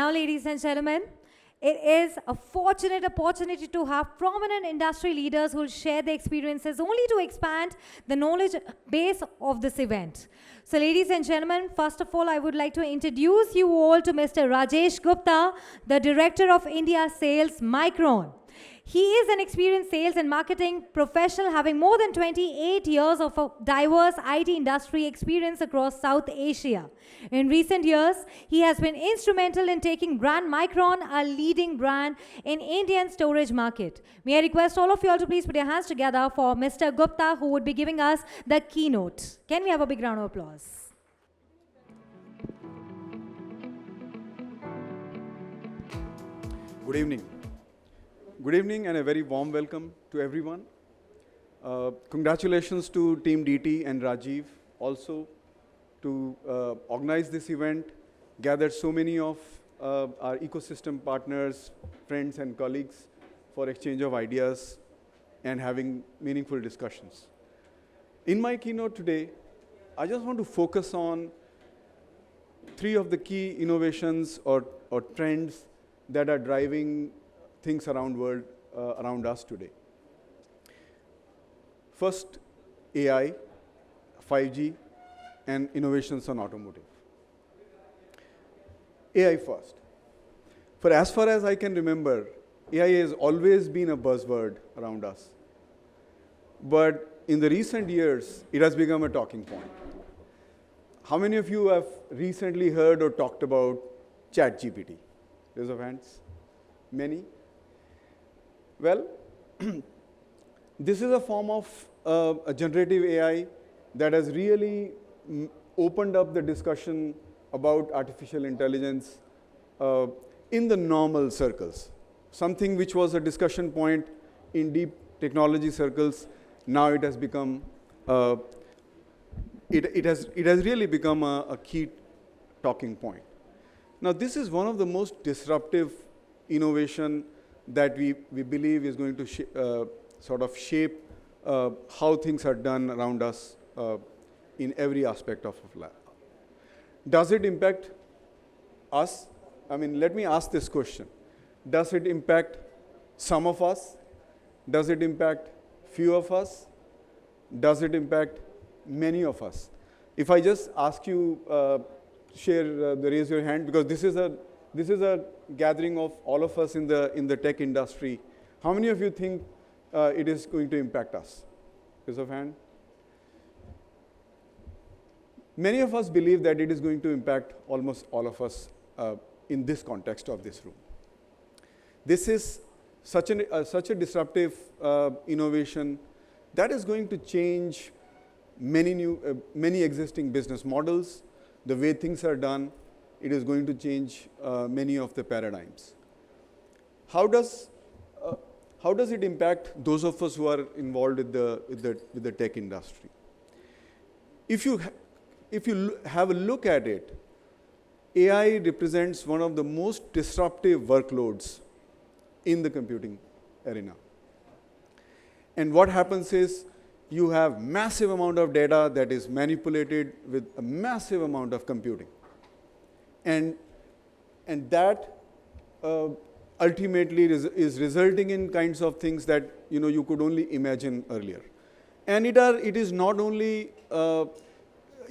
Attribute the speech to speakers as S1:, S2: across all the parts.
S1: now, ladies and gentlemen, it is a fortunate opportunity to have prominent industry leaders who will share their experiences only to expand the knowledge base of this event. So, ladies and gentlemen, first of all, I would like to introduce you all to Mr. Rajesh Gupta, the Director of India Sales, Micron. He is an experienced sales and marketing professional having more than 28 years of a diverse IT industry experience across South Asia. In recent years, he has been instrumental in taking brand Micron, a leading brand in Indian storage market. May I request all of you all to please put your hands together for Mr. Gupta, who would be giving us the keynote. Can we have a big round of applause?
S2: Good evening. Good evening and a very warm welcome to everyone. Congratulations to Team DT and Rajiv also to organize this event, gather so many of our ecosystem partners, friends and colleagues for exchange of ideas and having meaningful discussions. In my keynote today, I just want to focus on three of the key innovations or trends that are driving things around us today. First, AI, 5G, and innovations on automotive. AI first. For as far as I can remember, AI has always been a buzzword around us. But in the recent years, it has become a talking point. How many of you have recently heard or talked about ChatGPT? Raise of hands. Many? Well, this is a form of a generative AI that has really opened up the discussion about artificial intelligence in the normal circles. Something which was a discussion point in deep technology circles, now it has become, it has really become a key talking point. Now, this is one of the most disruptive innovation that we believe is going to sort of shape how things are done around us in every aspect of life. Does it impact us? I mean, let me ask this question. Does it impact some of us? Does it impact few of us? Does it impact many of us? If I just ask you, raise your hand, because this is a gathering of all of us in the tech industry. How many of you think it is going to impact us? Raise of hand. Many of us believe that it is going to impact almost all of us in this context of this room. This is such a disruptive innovation that is going to change many existing business models, the way things are done. It is going to change many of the paradigms. How does it impact those of us who are involved with the tech industry? If you have a look at it, AI represents one of the most disruptive workloads in the computing arena. And what happens is you have massive amount of data that is manipulated with a massive amount of computing. And that ultimately is resulting in kinds of things that you could only imagine earlier. And it is not only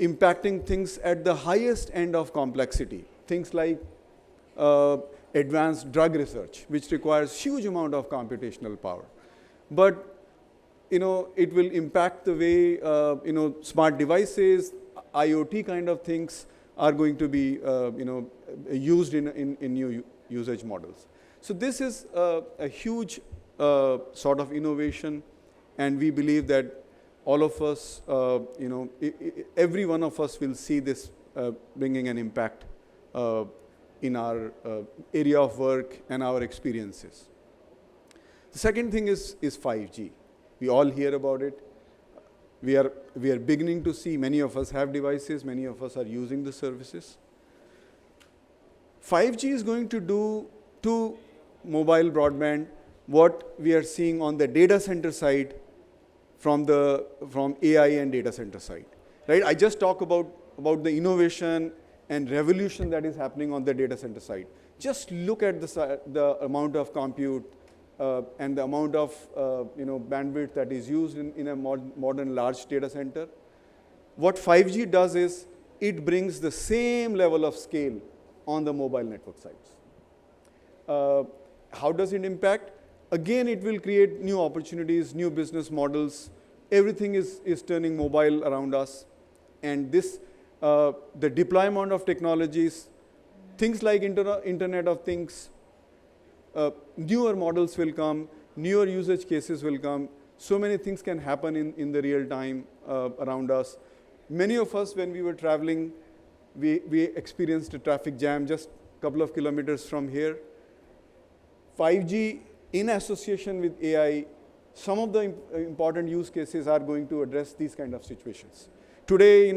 S2: impacting things at the highest end of complexity, things like advanced drug research, which requires huge amount of computational power. But it will impact the way smart devices, IoT kind of things are going to be used in new usage models. So this is a huge sort of innovation, and we believe that all of us, every one of us will see this bringing an impact in our area of work and our experiences. The second thing is 5G. We all hear about it. We are beginning to see, many of us have devices, many of us are using the services. 5G is going to do to mobile broadband what we are seeing on the data center side from AI and data center side. Right? I just talked about the innovation and revolution that is happening on the data center side. Just look at the amount of compute and the amount of bandwidth that is used in a modern large data center. What 5G does is it brings the same level of scale on the mobile network sites. How does it impact? Again, it will create new opportunities, new business models. Everything is turning mobile around us. And this, the deployment of technologies, things like Internet of Things, newer models will come, newer usage cases will come. So many things can happen in the real time around us. Many of us, when we were traveling, we experienced a traffic jam just a couple of kilometers from here. 5G, in association with AI, some of the important use cases are going to address these kind of situations. Today,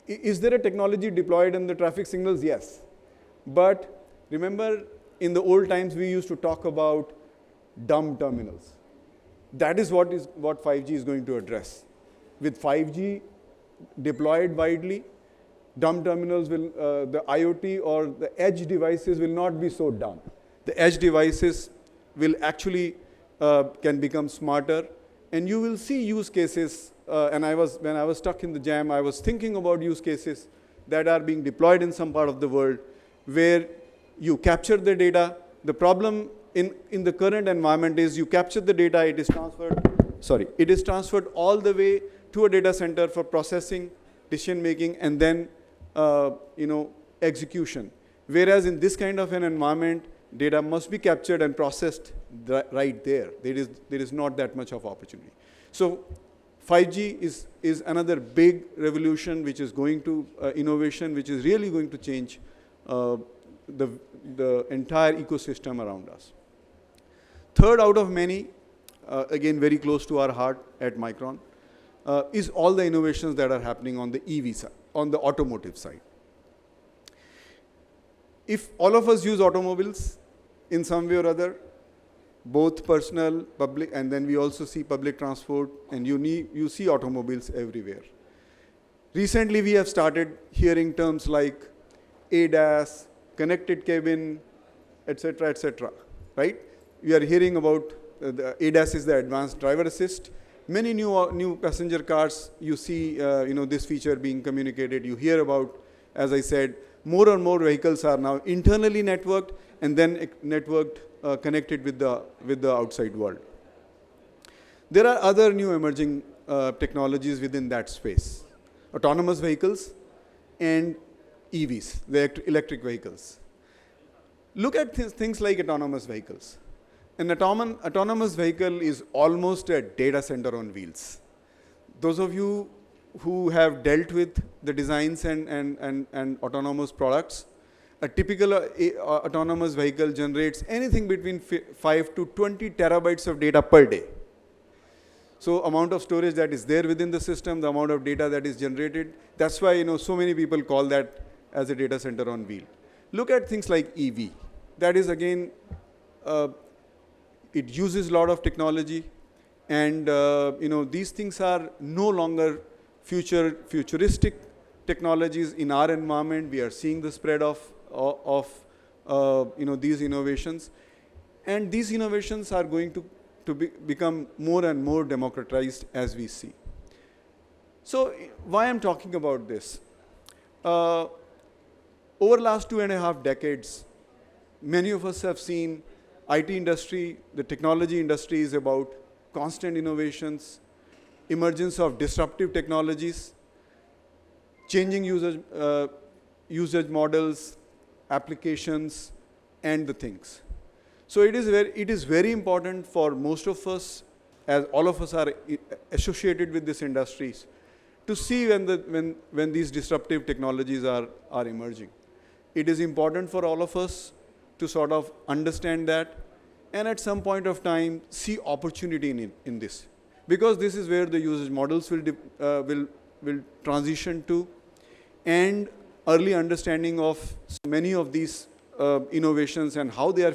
S2: is there a technology deployed in the traffic signals? Yes. But remember, in the old times, we used to talk about dumb terminals. That is what 5G is going to address. With 5G deployed widely, dumb terminals will, the IoT or the edge devices will not be so dumb. The edge devices will actually can become smarter, and you will see use cases. And when I was stuck in the jam, I was thinking about use cases that are being deployed in some part of the world, where you capture the data. The problem in the current environment is you capture the data, it is transferred all the way to a data center for processing, decision making, and then execution. Whereas in this kind of an environment, data must be captured and processed right there. There is not that much of opportunity. So 5G is another big revolution which is going to innovation, which is really going to change the entire ecosystem around us. Third out of many, again very close to our heart at Micron, is all the innovations that are happening on the EV side, on the automotive side. If all of us use automobiles in some way or other, both personal, public, and then we also see public transport, and you see automobiles everywhere. Recently, we have started hearing terms like ADAS, connected cabin, etc., right? We are hearing about the ADAS is the advanced driver assist. Many new passenger cars, you see this feature being communicated. You hear about, as I said, more and more vehicles are now internally networked and then connected with the outside world. There are other new emerging technologies within that space. Autonomous vehicles and EVs, the electric vehicles. Look at things like autonomous vehicles. An autonomous vehicle is almost a data center on wheels. Those of you who have dealt with the designs and autonomous products, a typical autonomous vehicle generates anything between 5 to 20 terabytes of data per day. So amount of storage that is there within the system, the amount of data that is generated, that's why so many people call that as a data center on wheel. Look at things like EV. That is again, it uses a lot of technology, and these things are no longer futuristic technologies in our environment. We are seeing the spread of these innovations, and these innovations are going to become more and more democratized as we see. So why I'm talking about this? Over the last 2.5 decades, many of us have seen IT industry, the technology industry is about constant innovations, emergence of disruptive technologies, changing usage models, applications, and the things. So it is very important for most of us, as all of us are associated with these industries, to see when these disruptive technologies are emerging. It is important for all of us to sort of understand that, and at some point of time see opportunity in this, because this is where the usage models will transition to, and early understanding of many of these innovations and how they are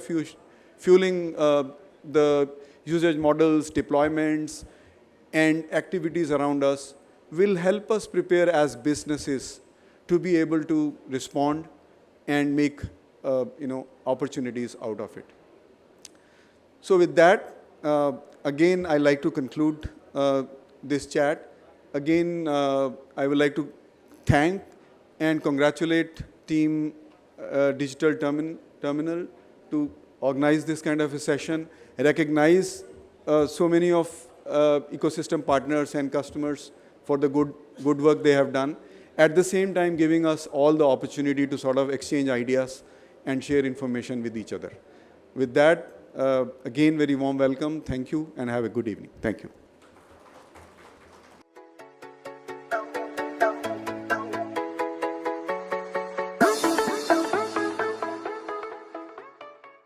S2: fueling the usage models, deployments, and activities around us will help us prepare as businesses to be able to respond and make opportunities out of it. So with that, again, I like to conclude this chat. Again, I would like to thank and congratulate Team Digital Terminal to organize this kind of a session, recognize so many of ecosystem partners and customers for the good work they have done, at the same time giving us all the opportunity to sort of exchange ideas and share information with each other. With that, again, very warm welcome. Thank you, and have a good evening. Thank you.